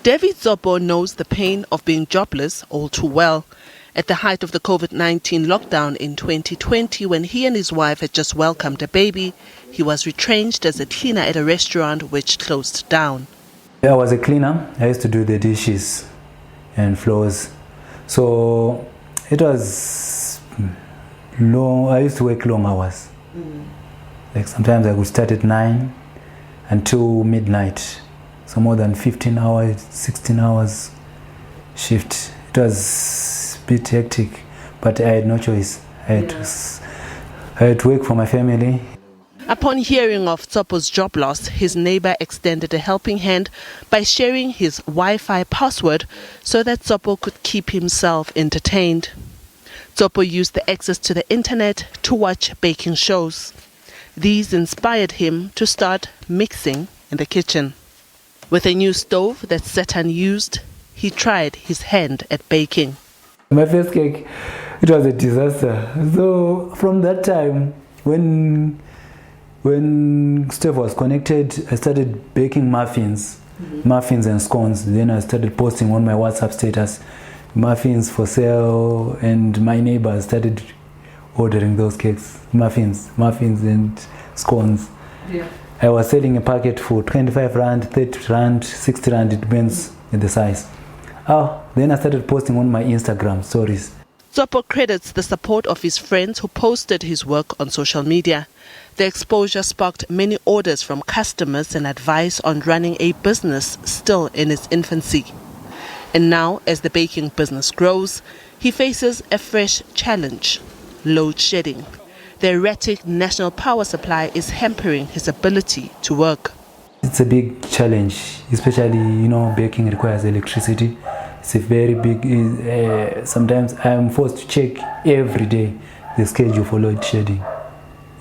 Davy Tsopo knows the pain of being jobless all too well. At the height of the COVID-19 lockdown in 2020, when he and his wife had just welcomed a baby, he was retrenched as a cleaner at a restaurant which closed down. I was a cleaner. I used to do the dishes and floors. So it was long. I used to work long hours. Like sometimes I would start at 9 until midnight. So more than 15 hours, 16 hours shift. It was a bit hectic, but I had no choice. I had to work for my family. Upon hearing of Tsopo's job loss, his neighbour extended a helping hand by sharing his Wi-Fi password so that Tsopo could keep himself entertained. Tsopo used the access to the internet to watch baking shows. These inspired him to start mixing in the kitchen. With a new stove that sat unused, he tried his hand at baking. My first cake, it was a disaster. So from that time, when stove was connected, I started baking muffins and scones. Then I started posting on my WhatsApp status, muffins for sale, and my neighbors started ordering those cakes, muffins and scones. Yeah. I was selling a packet for 25 rand, 30 rand, 60 rand, it depends on the size. Then I started posting on my Instagram stories. Tsopo credits the support of his friends who posted his work on social media. The exposure sparked many orders from customers and advice on running a business still in its infancy. And now, as the baking business grows, he faces a fresh challenge: load shedding. The erratic national power supply is hampering his ability to work. It's a big challenge, especially, baking requires electricity. It's a very big, sometimes I'm forced to check every day the schedule for load shedding.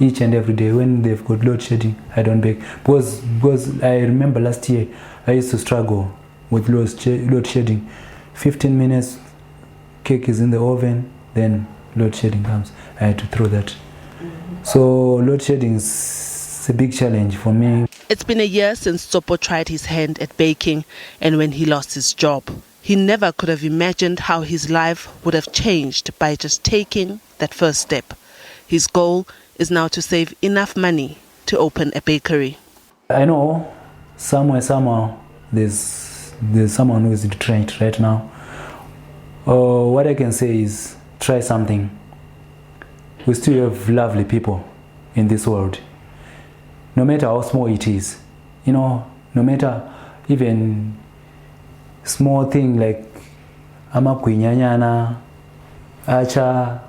Each and every day when they've got load shedding, I don't bake. Because I remember last year, I used to struggle with load shedding. 15 minutes, cake is in the oven, then load shedding comes. I had to throw that. So load shedding is a big challenge for me. It's been a year since Tsopo tried his hand at baking, and when he lost his job, he never could have imagined how his life would have changed by just taking that first step. His goal is now to save enough money to open a bakery. I know somehow there's someone who is retrenched right now. What I can say is try something. We still have lovely people in this world, no matter how small it is. No matter even small thing like amakwinyanyana, acha,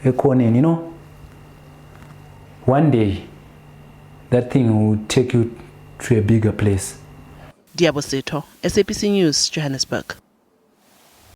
ekonen, one day that thing will take you to a bigger place. SABC News, Johannesburg.